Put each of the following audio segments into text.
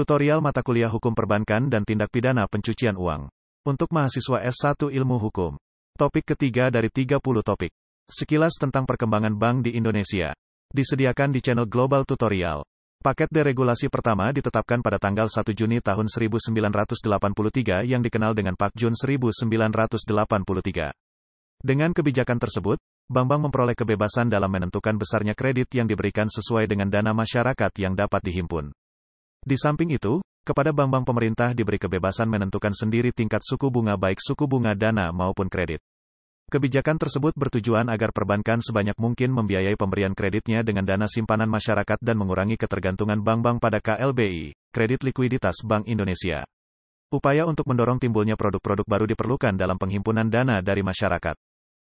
Tutorial mata kuliah Hukum Perbankan dan Tindak Pidana Pencucian Uang. Untuk mahasiswa S1 Ilmu Hukum. Topik ketiga dari 30 topik. Sekilas tentang perkembangan bank di Indonesia. Disediakan di channel Global Tutorial. Paket deregulasi pertama ditetapkan pada tanggal 1 Juni tahun 1983 yang dikenal dengan Pak Jun 1983. Dengan kebijakan tersebut, bank-bank memperoleh kebebasan dalam menentukan besarnya kredit yang diberikan sesuai dengan dana masyarakat yang dapat dihimpun. Di samping itu, kepada bank-bank pemerintah diberi kebebasan menentukan sendiri tingkat suku bunga baik suku bunga dana maupun kredit. Kebijakan tersebut bertujuan agar perbankan sebanyak mungkin membiayai pemberian kreditnya dengan dana simpanan masyarakat dan mengurangi ketergantungan bank-bank pada KLBI, Kredit Likuiditas Bank Indonesia. Upaya untuk mendorong timbulnya produk-produk baru diperlukan dalam penghimpunan dana dari masyarakat.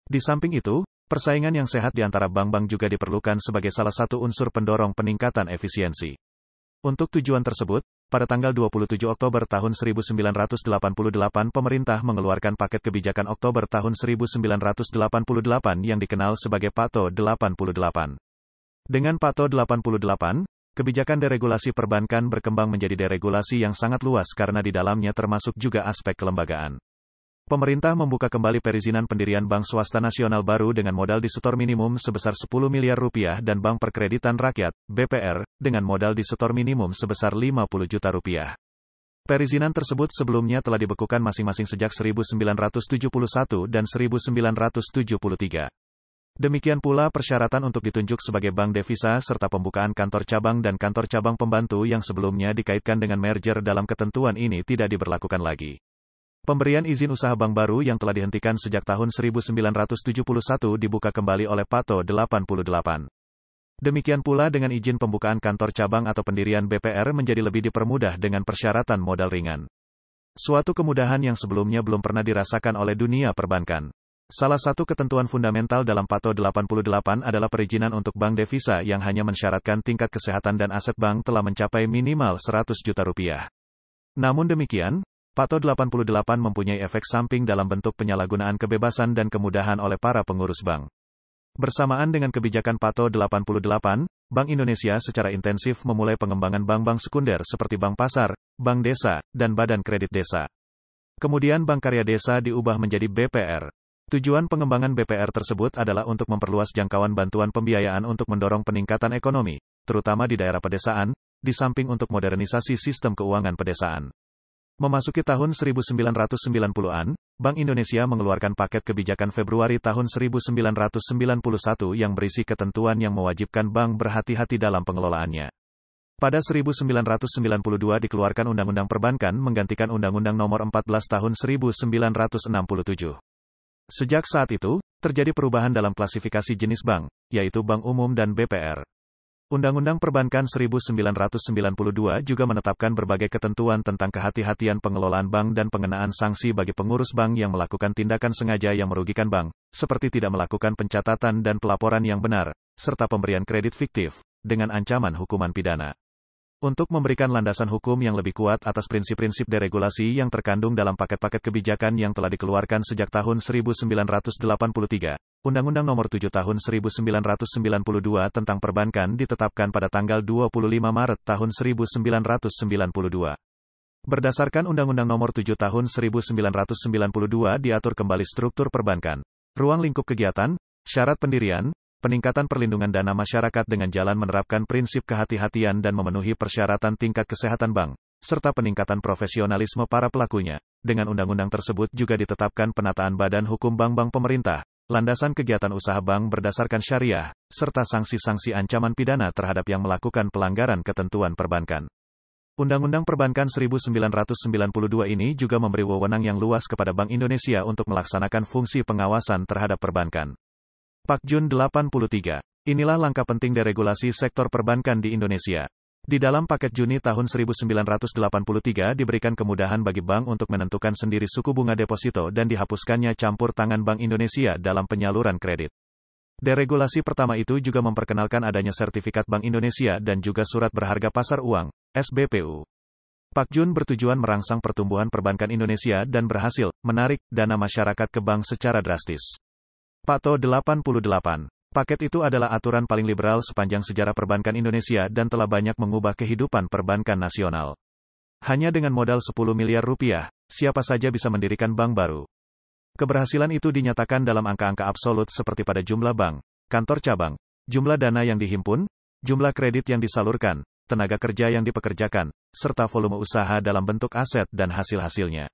Di samping itu, persaingan yang sehat di antara bank-bank juga diperlukan sebagai salah satu unsur pendorong peningkatan efisiensi. Untuk tujuan tersebut, pada tanggal 27 Oktober tahun 1988 pemerintah mengeluarkan paket kebijakan Oktober tahun 1988 yang dikenal sebagai PATO 88. Dengan PATO 88, kebijakan deregulasi perbankan berkembang menjadi deregulasi yang sangat luas karena di dalamnya termasuk juga aspek kelembagaan. Pemerintah membuka kembali perizinan pendirian bank swasta nasional baru dengan modal disetor minimum sebesar 10 miliar rupiah dan Bank Perkreditan Rakyat, BPR, dengan modal disetor minimum sebesar 50 juta rupiah. Perizinan tersebut sebelumnya telah dibekukan masing-masing sejak 1971 dan 1973. Demikian pula persyaratan untuk ditunjuk sebagai bank devisa serta pembukaan kantor cabang dan kantor cabang pembantu yang sebelumnya dikaitkan dengan merger dalam ketentuan ini tidak diberlakukan lagi. Pemberian izin usaha bank baru yang telah dihentikan sejak tahun 1971 dibuka kembali oleh PATO 88. Demikian pula dengan izin pembukaan kantor cabang atau pendirian BPR menjadi lebih dipermudah dengan persyaratan modal ringan. Suatu kemudahan yang sebelumnya belum pernah dirasakan oleh dunia perbankan. Salah satu ketentuan fundamental dalam PATO 88 adalah perizinan untuk bank devisa yang hanya mensyaratkan tingkat kesehatan dan aset bank telah mencapai minimal 100 juta rupiah. Namun demikian, PATO 88 mempunyai efek samping dalam bentuk penyalahgunaan kebebasan dan kemudahan oleh para pengurus bank. Bersamaan dengan kebijakan PATO 88, Bank Indonesia secara intensif memulai pengembangan bank-bank sekunder seperti bank pasar, bank desa, dan badan kredit desa. Kemudian Bank Karya Desa diubah menjadi BPR. Tujuan pengembangan BPR tersebut adalah untuk memperluas jangkauan bantuan pembiayaan untuk mendorong peningkatan ekonomi, terutama di daerah pedesaan, di samping untuk modernisasi sistem keuangan pedesaan. Memasuki tahun 1990-an, Bank Indonesia mengeluarkan paket kebijakan Februari tahun 1991 yang berisi ketentuan yang mewajibkan bank berhati-hati dalam pengelolaannya. Pada 1992 dikeluarkan Undang-Undang Perbankan menggantikan Undang-Undang Nomor 14 Tahun 1967. Sejak saat itu, terjadi perubahan dalam klasifikasi jenis bank, yaitu bank umum dan BPR. Undang-Undang Perbankan 1992 juga menetapkan berbagai ketentuan tentang kehati-hatian pengelolaan bank dan pengenaan sanksi bagi pengurus bank yang melakukan tindakan sengaja yang merugikan bank, seperti tidak melakukan pencatatan dan pelaporan yang benar, serta pemberian kredit fiktif, dengan ancaman hukuman pidana. Untuk memberikan landasan hukum yang lebih kuat atas prinsip-prinsip deregulasi yang terkandung dalam paket-paket kebijakan yang telah dikeluarkan sejak tahun 1983, Undang-Undang Nomor 7 Tahun 1992 tentang Perbankan ditetapkan pada tanggal 25 Maret tahun 1992. Berdasarkan Undang-Undang Nomor 7 Tahun 1992 diatur kembali struktur perbankan, ruang lingkup kegiatan, syarat pendirian, peningkatan perlindungan dana masyarakat dengan jalan menerapkan prinsip kehati-hatian dan memenuhi persyaratan tingkat kesehatan bank, serta peningkatan profesionalisme para pelakunya. Dengan undang-undang tersebut juga ditetapkan penataan badan hukum bank-bank pemerintah, landasan kegiatan usaha bank berdasarkan syariah, serta sanksi-sanksi ancaman pidana terhadap yang melakukan pelanggaran ketentuan perbankan. Undang-Undang Perbankan 1992 ini juga memberi wewenang yang luas kepada Bank Indonesia untuk melaksanakan fungsi pengawasan terhadap perbankan. Pak Jun 83. Inilah langkah penting deregulasi sektor perbankan di Indonesia. Di dalam paket Juni tahun 1983 diberikan kemudahan bagi bank untuk menentukan sendiri suku bunga deposito dan dihapuskannya campur tangan Bank Indonesia dalam penyaluran kredit. Deregulasi pertama itu juga memperkenalkan adanya sertifikat Bank Indonesia dan juga surat berharga pasar uang, SBPU. Pak Jun bertujuan merangsang pertumbuhan perbankan Indonesia dan berhasil menarik dana masyarakat ke bank secara drastis. PATO 88. Paket itu adalah aturan paling liberal sepanjang sejarah perbankan Indonesia dan telah banyak mengubah kehidupan perbankan nasional. Hanya dengan modal 10 miliar rupiah, siapa saja bisa mendirikan bank baru. Keberhasilan itu dinyatakan dalam angka-angka absolut seperti pada jumlah bank, kantor cabang, jumlah dana yang dihimpun, jumlah kredit yang disalurkan, tenaga kerja yang dipekerjakan, serta volume usaha dalam bentuk aset dan hasil-hasilnya.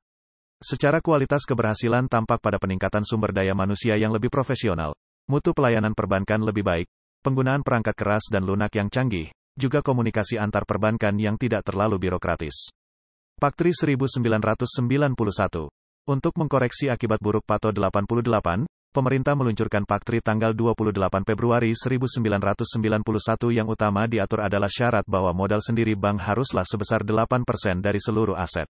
Secara kualitas keberhasilan tampak pada peningkatan sumber daya manusia yang lebih profesional, mutu pelayanan perbankan lebih baik, penggunaan perangkat keras dan lunak yang canggih, juga komunikasi antar perbankan yang tidak terlalu birokratis. Paktri 1991. Untuk mengkoreksi akibat buruk Pato 88, pemerintah meluncurkan Paktri tanggal 28 Februari 1991 yang utama diatur adalah syarat bahwa modal sendiri bank haruslah sebesar 8% dari seluruh aset.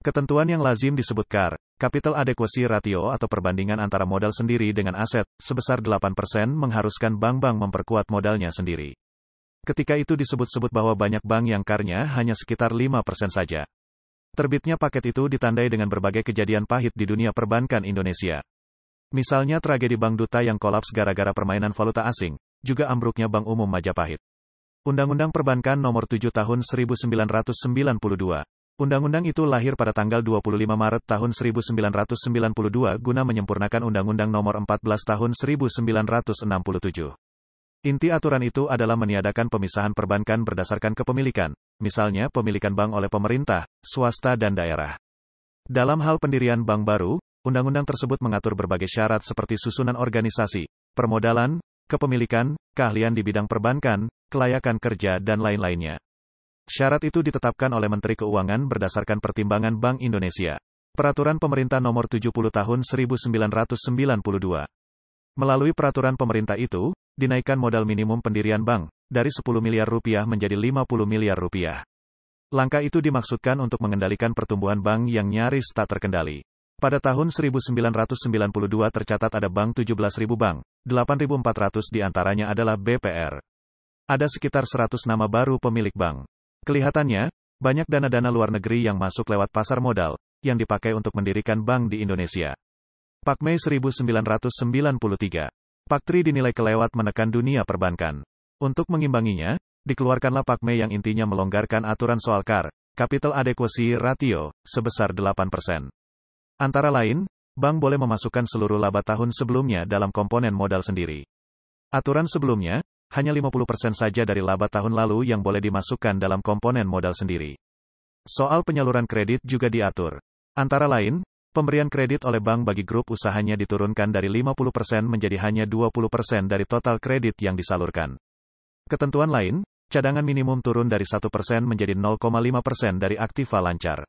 Ketentuan yang lazim disebut CAR, Capital Adequacy Ratio atau perbandingan antara modal sendiri dengan aset, sebesar 8% mengharuskan bank-bank memperkuat modalnya sendiri. Ketika itu disebut-sebut bahwa banyak bank yang CAR-nya hanya sekitar 5% saja. Terbitnya paket itu ditandai dengan berbagai kejadian pahit di dunia perbankan Indonesia. Misalnya tragedi Bank Duta yang kolaps gara-gara permainan valuta asing, juga ambruknya Bank Umum Majapahit. Undang-Undang Perbankan Nomor 7 Tahun 1992. Undang-undang itu lahir pada tanggal 25 Maret tahun 1992 guna menyempurnakan Undang-Undang Nomor 14 Tahun 1967. Inti aturan itu adalah meniadakan pemisahan perbankan berdasarkan kepemilikan, misalnya pemilikan bank oleh pemerintah, swasta dan daerah. Dalam hal pendirian bank baru, undang-undang tersebut mengatur berbagai syarat seperti susunan organisasi, permodalan, kepemilikan, keahlian di bidang perbankan, kelayakan kerja dan lain-lainnya. Syarat itu ditetapkan oleh Menteri Keuangan berdasarkan pertimbangan Bank Indonesia. Peraturan Pemerintah Nomor 70 Tahun 1992. Melalui peraturan pemerintah itu, dinaikkan modal minimum pendirian bank, dari 10 miliar rupiah menjadi 50 miliar rupiah. Langkah itu dimaksudkan untuk mengendalikan pertumbuhan bank yang nyaris tak terkendali. Pada tahun 1992 tercatat ada bank 17.000 bank, 8.400 diantaranya adalah BPR. Ada sekitar 100 nama baru pemilik bank. Kelihatannya, banyak dana-dana luar negeri yang masuk lewat pasar modal, yang dipakai untuk mendirikan bank di Indonesia. Pakmei 1993. Paktri dinilai kelewat menekan dunia perbankan. Untuk mengimbanginya, dikeluarkanlah Pakmei yang intinya melonggarkan aturan soal CAR, Capital Adequacy Ratio, sebesar 8%. Antara lain, bank boleh memasukkan seluruh laba tahun sebelumnya dalam komponen modal sendiri. Aturan sebelumnya, hanya 50% saja dari laba tahun lalu yang boleh dimasukkan dalam komponen modal sendiri. Soal penyaluran kredit juga diatur. Antara lain, pemberian kredit oleh bank bagi grup usahanya diturunkan dari 50% menjadi hanya 20% dari total kredit yang disalurkan. Ketentuan lain, cadangan minimum turun dari 1% menjadi 0,5% dari aktiva lancar.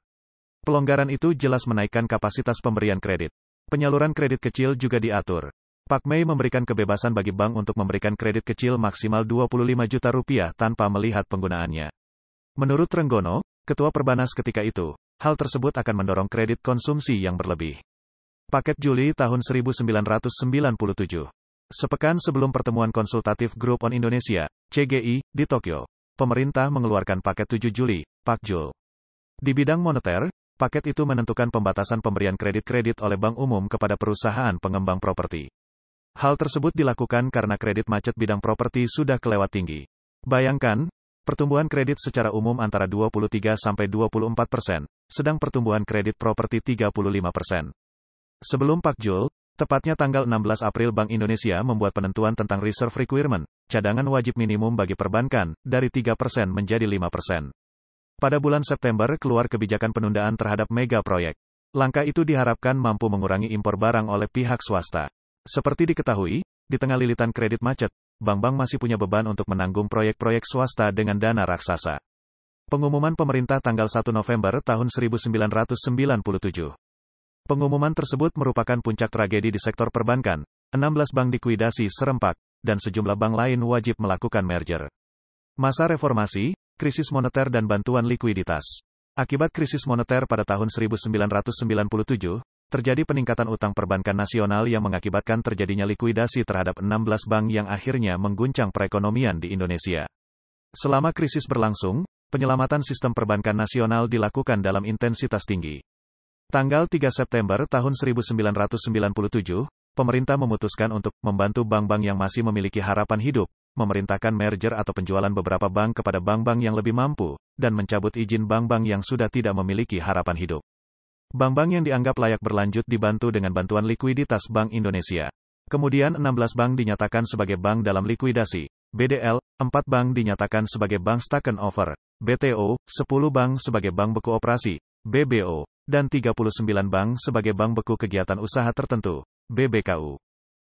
Pelonggaran itu jelas menaikkan kapasitas pemberian kredit. Penyaluran kredit kecil juga diatur. Pakmei memberikan kebebasan bagi bank untuk memberikan kredit kecil maksimal 25 juta rupiah tanpa melihat penggunaannya. Menurut Trenggono, Ketua Perbanas ketika itu, hal tersebut akan mendorong kredit konsumsi yang berlebih. Paket Juli tahun 1997. Sepekan sebelum pertemuan konsultatif Group on Indonesia, CGI, di Tokyo, pemerintah mengeluarkan paket 7 Juli, Pakjul. Di bidang moneter, paket itu menentukan pembatasan pemberian kredit-kredit oleh bank umum kepada perusahaan pengembang properti. Hal tersebut dilakukan karena kredit macet bidang properti sudah kelewat tinggi. Bayangkan, pertumbuhan kredit secara umum antara 23-24%, sedang pertumbuhan kredit properti 35%. Sebelum Pakjul, tepatnya tanggal 16 April Bank Indonesia membuat penentuan tentang reserve requirement, cadangan wajib minimum bagi perbankan, dari 3% menjadi 5%. Pada bulan September keluar kebijakan penundaan terhadap mega proyek. Langkah itu diharapkan mampu mengurangi impor barang oleh pihak swasta. Seperti diketahui, di tengah lilitan kredit macet, bank-bank masih punya beban untuk menanggung proyek-proyek swasta dengan dana raksasa. Pengumuman pemerintah tanggal 1 November tahun 1997. Pengumuman tersebut merupakan puncak tragedi di sektor perbankan, 16 bank likuidasi serempak, dan sejumlah bank lain wajib melakukan merger. Masa reformasi, krisis moneter dan bantuan likuiditas. Akibat krisis moneter pada tahun 1997, terjadi peningkatan utang perbankan nasional yang mengakibatkan terjadinya likuidasi terhadap 16 bank yang akhirnya mengguncang perekonomian di Indonesia. Selama krisis berlangsung, penyelamatan sistem perbankan nasional dilakukan dalam intensitas tinggi. Tanggal 3 September tahun 1997, pemerintah memutuskan untuk membantu bank-bank yang masih memiliki harapan hidup, memerintahkan merger atau penjualan beberapa bank kepada bank-bank yang lebih mampu, dan mencabut izin bank-bank yang sudah tidak memiliki harapan hidup. Bank-bank yang dianggap layak berlanjut dibantu dengan bantuan likuiditas Bank Indonesia. Kemudian 16 bank dinyatakan sebagai bank dalam likuidasi, BDL, 4 bank dinyatakan sebagai bank taken over, BTO, 10 bank sebagai bank beku operasi, BBO, dan 39 bank sebagai bank beku kegiatan usaha tertentu, BBKU.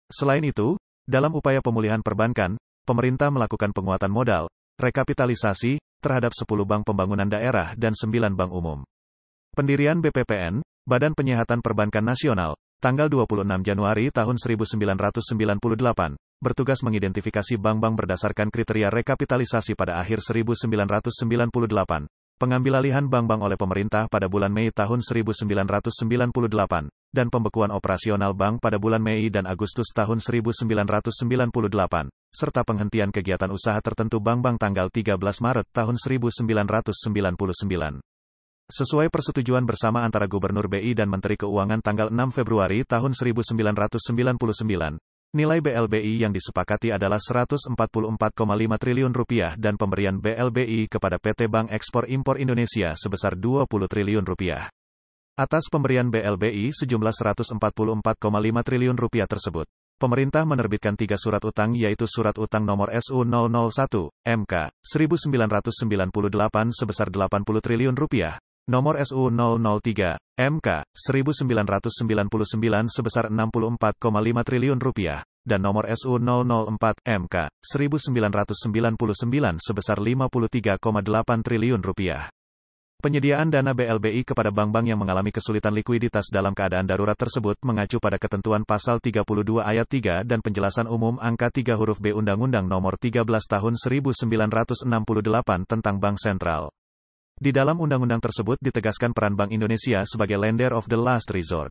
Selain itu, dalam upaya pemulihan perbankan, pemerintah melakukan penguatan modal, rekapitalisasi, terhadap 10 bank pembangunan daerah dan 9 bank umum. Pendirian BPPN, Badan Penyihatan Perbankan Nasional, tanggal 26 Januari tahun 1998, bertugas mengidentifikasi bank-bank berdasarkan kriteria rekapitalisasi pada akhir 1998. Pengambil alihan bank-bank oleh pemerintah pada bulan Mei tahun 1998, dan pembekuan operasional bank pada bulan Mei dan Agustus tahun 1998, serta penghentian kegiatan usaha tertentu bank-bank tanggal 13 Maret tahun 1999. Sesuai persetujuan bersama antara Gubernur BI dan Menteri Keuangan tanggal 6 Februari tahun 1999, nilai BLBI yang disepakati adalah Rp144,5 triliun dan pemberian BLBI kepada PT Bank Ekspor Impor Indonesia sebesar Rp20 triliun. Atas pemberian BLBI sejumlah Rp144,5 triliun tersebut, pemerintah menerbitkan 3 surat utang yaitu Surat Utang Nomor SU001, MK, 1998 sebesar Rp80 triliun, Nomor SU003, MK, 1999 sebesar Rp64,5 triliun, dan nomor SU004, MK, 1999 sebesar Rp53,8 triliun. Penyediaan dana BLBI kepada bank-bank yang mengalami kesulitan likuiditas dalam keadaan darurat tersebut mengacu pada ketentuan Pasal 32 Ayat 3 dan penjelasan umum angka 3 huruf B Undang-Undang Nomor 13 Tahun 1968 tentang Bank Sentral. Di dalam undang-undang tersebut ditegaskan peran Bank Indonesia sebagai lender of the last resort.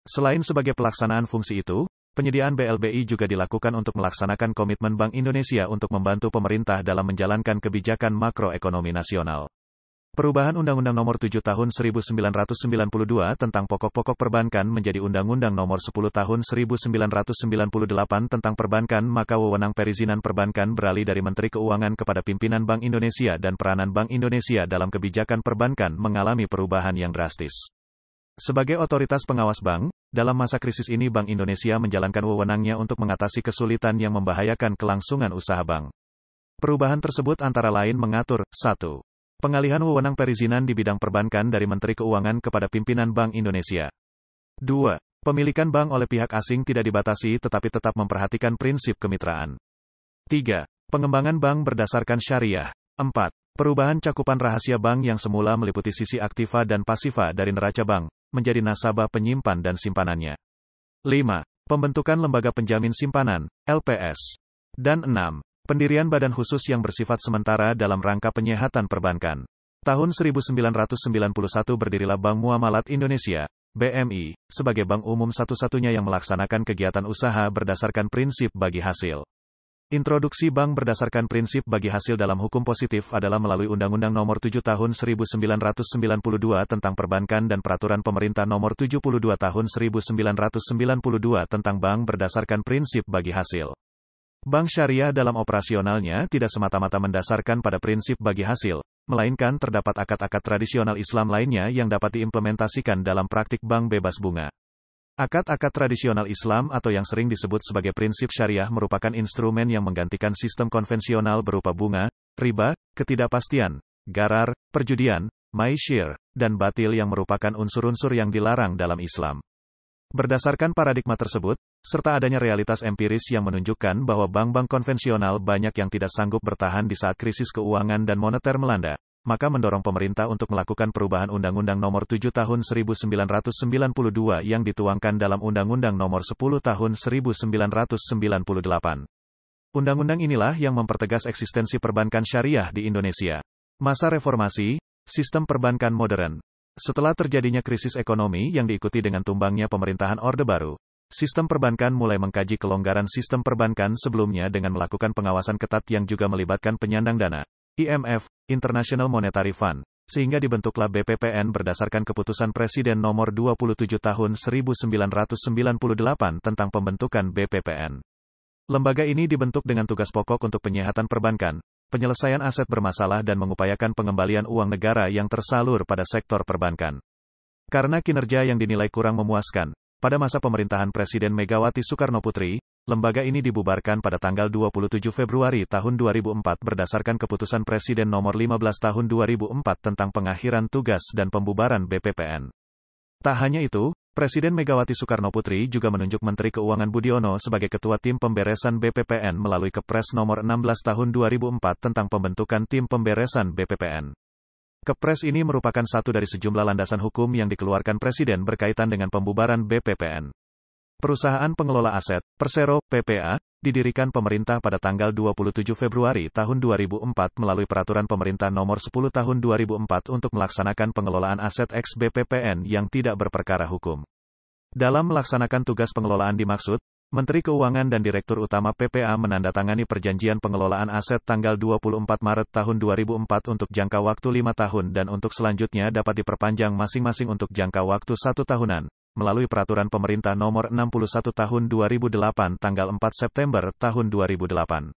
Selain sebagai pelaksanaan fungsi itu, penyediaan BLBI juga dilakukan untuk melaksanakan komitmen Bank Indonesia untuk membantu pemerintah dalam menjalankan kebijakan makroekonomi nasional. Perubahan Undang-Undang Nomor 7 Tahun 1992 tentang pokok-pokok perbankan menjadi Undang-Undang Nomor 10 Tahun 1998 tentang perbankan, maka wewenang perizinan perbankan beralih dari Menteri Keuangan kepada pimpinan Bank Indonesia dan peranan Bank Indonesia dalam kebijakan perbankan mengalami perubahan yang drastis. Sebagai otoritas pengawas bank, dalam masa krisis ini Bank Indonesia menjalankan wewenangnya untuk mengatasi kesulitan yang membahayakan kelangsungan usaha bank. Perubahan tersebut antara lain mengatur, 1. Pengalihan wewenang perizinan di bidang perbankan dari Menteri Keuangan kepada pimpinan Bank Indonesia. 2. Pemilikan bank oleh pihak asing tidak dibatasi tetapi tetap memperhatikan prinsip kemitraan. 3. Pengembangan bank berdasarkan syariah. 4. Perubahan cakupan rahasia bank yang semula meliputi sisi aktiva dan pasifa dari neraca bank, menjadi nasabah penyimpan dan simpanannya. 5. Pembentukan lembaga penjamin simpanan, LPS. Dan 6. Pendirian badan khusus yang bersifat sementara dalam rangka penyehatan perbankan. Tahun 1991 berdirilah Bank Muamalat Indonesia, BMI, sebagai bank umum satu-satunya yang melaksanakan kegiatan usaha berdasarkan prinsip bagi hasil. Introduksi bank berdasarkan prinsip bagi hasil dalam hukum positif adalah melalui Undang-Undang Nomor 7 Tahun 1992 tentang Perbankan dan Peraturan Pemerintah Nomor 72 Tahun 1992 tentang bank berdasarkan prinsip bagi hasil. Bank syariah dalam operasionalnya tidak semata-mata mendasarkan pada prinsip bagi hasil, melainkan terdapat akad-akad tradisional Islam lainnya yang dapat diimplementasikan dalam praktik bank bebas bunga. Akad-akad tradisional Islam atau yang sering disebut sebagai prinsip syariah merupakan instrumen yang menggantikan sistem konvensional berupa bunga, riba, ketidakpastian, gharar, perjudian, maisyir, dan batil yang merupakan unsur-unsur yang dilarang dalam Islam. Berdasarkan paradigma tersebut, serta adanya realitas empiris yang menunjukkan bahwa bank-bank konvensional banyak yang tidak sanggup bertahan di saat krisis keuangan dan moneter melanda, maka mendorong pemerintah untuk melakukan perubahan Undang-Undang Nomor 7 Tahun 1992 yang dituangkan dalam Undang-Undang Nomor 10 Tahun 1998. Undang-undang inilah yang mempertegas eksistensi perbankan syariah di Indonesia. Masa reformasi, sistem perbankan modern. Setelah terjadinya krisis ekonomi yang diikuti dengan tumbangnya pemerintahan Orde Baru, sistem perbankan mulai mengkaji kelonggaran sistem perbankan sebelumnya dengan melakukan pengawasan ketat yang juga melibatkan penyandang dana, IMF, International Monetary Fund, sehingga dibentuklah BPPN berdasarkan keputusan Presiden Nomor 27 Tahun 1998 tentang pembentukan BPPN. Lembaga ini dibentuk dengan tugas pokok untuk penyihatan perbankan, penyelesaian aset bermasalah dan mengupayakan pengembalian uang negara yang tersalur pada sektor perbankan. Karena kinerja yang dinilai kurang memuaskan, pada masa pemerintahan Presiden Megawati Soekarnoputri, lembaga ini dibubarkan pada tanggal 27 Februari tahun 2004 berdasarkan keputusan Presiden nomor 15 tahun 2004 tentang pengakhiran tugas dan pembubaran BPPN. Tak hanya itu, Presiden Megawati Soekarnoputri juga menunjuk Menteri Keuangan Budiono sebagai Ketua Tim Pemberesan BPPN melalui Kepres nomor 16 tahun 2004 tentang pembentukan Tim Pemberesan BPPN. Kepres ini merupakan satu dari sejumlah landasan hukum yang dikeluarkan Presiden berkaitan dengan pembubaran BPPN. Perusahaan Pengelola Aset, Persero, PPA, didirikan pemerintah pada tanggal 27 Februari tahun 2004 melalui Peraturan Pemerintah Nomor 10 Tahun 2004 untuk melaksanakan pengelolaan aset ex BPPN yang tidak berperkara hukum. Dalam melaksanakan tugas pengelolaan dimaksud, Menteri Keuangan dan Direktur Utama PPA menandatangani perjanjian pengelolaan aset tanggal 24 Maret tahun 2004 untuk jangka waktu 5 tahun dan untuk selanjutnya dapat diperpanjang masing-masing untuk jangka waktu 1 tahunan. Melalui Peraturan Pemerintah Nomor 61 Tahun 2008 tanggal 4 September tahun 2008.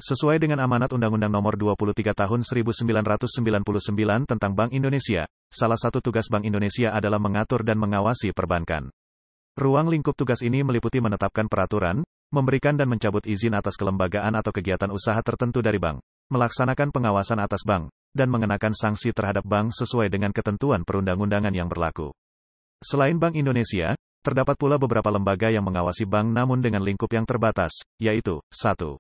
Sesuai dengan amanat Undang-Undang Nomor 23 Tahun 1999 tentang Bank Indonesia, salah satu tugas Bank Indonesia adalah mengatur dan mengawasi perbankan. Ruang lingkup tugas ini meliputi menetapkan peraturan, memberikan dan mencabut izin atas kelembagaan atau kegiatan usaha tertentu dari bank, melaksanakan pengawasan atas bank, dan mengenakan sanksi terhadap bank sesuai dengan ketentuan perundang-undangan yang berlaku. Selain Bank Indonesia, terdapat pula beberapa lembaga yang mengawasi bank namun dengan lingkup yang terbatas, yaitu, 1.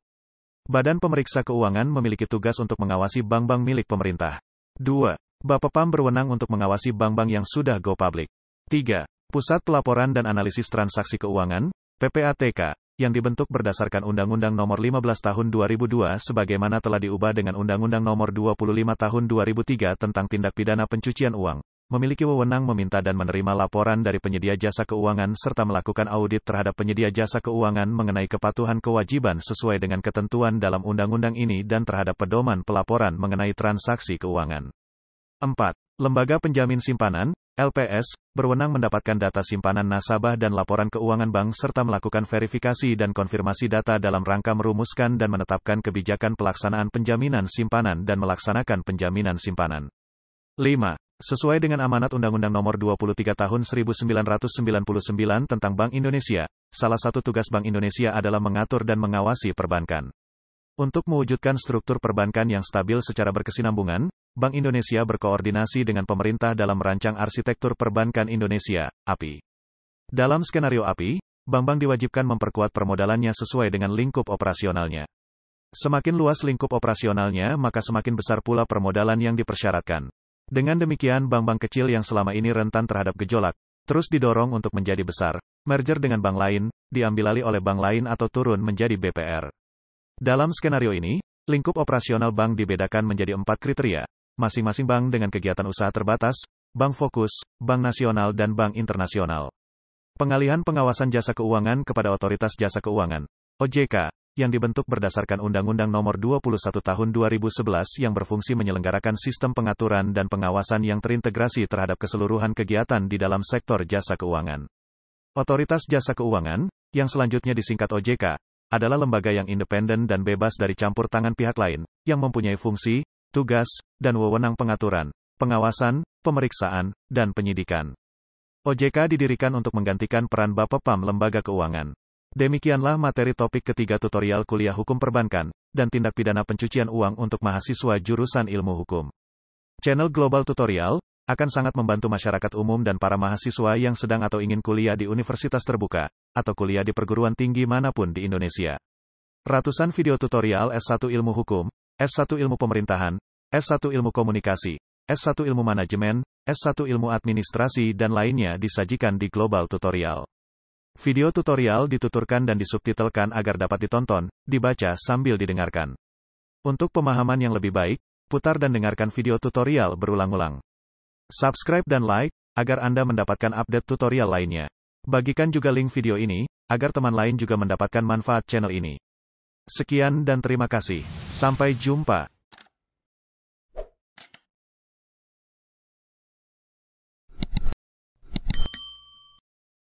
Badan Pemeriksa Keuangan memiliki tugas untuk mengawasi bank-bank milik pemerintah. 2. Bapepam berwenang untuk mengawasi bank-bank yang sudah go public. 3. Pusat Pelaporan dan Analisis Transaksi Keuangan, PPATK, yang dibentuk berdasarkan Undang-Undang Nomor 15 Tahun 2002 sebagaimana telah diubah dengan Undang-Undang Nomor 25 Tahun 2003 tentang tindak pidana pencucian uang. Memiliki wewenang meminta dan menerima laporan dari penyedia jasa keuangan serta melakukan audit terhadap penyedia jasa keuangan mengenai kepatuhan kewajiban sesuai dengan ketentuan dalam undang-undang ini dan terhadap pedoman pelaporan mengenai transaksi keuangan. 4. Lembaga Penjamin Simpanan, LPS, berwenang mendapatkan data simpanan nasabah dan laporan keuangan bank serta melakukan verifikasi dan konfirmasi data dalam rangka merumuskan dan menetapkan kebijakan pelaksanaan penjaminan simpanan dan melaksanakan penjaminan simpanan. 5. Sesuai dengan amanat Undang-Undang Nomor 23 Tahun 1999 tentang Bank Indonesia, salah satu tugas Bank Indonesia adalah mengatur dan mengawasi perbankan. Untuk mewujudkan struktur perbankan yang stabil secara berkesinambungan, Bank Indonesia berkoordinasi dengan pemerintah dalam merancang arsitektur perbankan Indonesia, API. Dalam skenario API, bank-bank diwajibkan memperkuat permodalannya sesuai dengan lingkup operasionalnya. Semakin luas lingkup operasionalnya, maka semakin besar pula permodalan yang dipersyaratkan. Dengan demikian bank-bank kecil yang selama ini rentan terhadap gejolak, terus didorong untuk menjadi besar, merger dengan bank lain, diambil alih oleh bank lain atau turun menjadi BPR. Dalam skenario ini, lingkup operasional bank dibedakan menjadi 4 kriteria, masing-masing bank dengan kegiatan usaha terbatas, bank fokus, bank nasional dan bank internasional. Pengalihan pengawasan jasa keuangan kepada Otoritas Jasa Keuangan, OJK, yang dibentuk berdasarkan Undang-Undang Nomor 21 Tahun 2011 yang berfungsi menyelenggarakan sistem pengaturan dan pengawasan yang terintegrasi terhadap keseluruhan kegiatan di dalam sektor jasa keuangan. Otoritas Jasa Keuangan, yang selanjutnya disingkat OJK, adalah lembaga yang independen dan bebas dari campur tangan pihak lain, yang mempunyai fungsi, tugas, dan wewenang pengaturan, pengawasan, pemeriksaan, dan penyidikan. OJK didirikan untuk menggantikan peran Bapepam Lembaga Keuangan. Demikianlah materi topik ketiga tutorial kuliah hukum perbankan, dan tindak pidana pencucian uang untuk mahasiswa jurusan ilmu hukum. Channel Global Tutorial, akan sangat membantu masyarakat umum dan para mahasiswa yang sedang atau ingin kuliah di universitas terbuka, atau kuliah di perguruan tinggi manapun di Indonesia. Ratusan video tutorial S1 Ilmu Hukum, S1 Ilmu Pemerintahan, S1 Ilmu Komunikasi, S1 Ilmu Manajemen, S1 Ilmu Administrasi dan lainnya disajikan di Global Tutorial. Video tutorial dituturkan dan disubtitelkan agar dapat ditonton, dibaca sambil didengarkan. Untuk pemahaman yang lebih baik, putar dan dengarkan video tutorial berulang-ulang. Subscribe dan like, agar Anda mendapatkan update tutorial lainnya. Bagikan juga link video ini, agar teman lain juga mendapatkan manfaat channel ini. Sekian dan terima kasih. Sampai jumpa.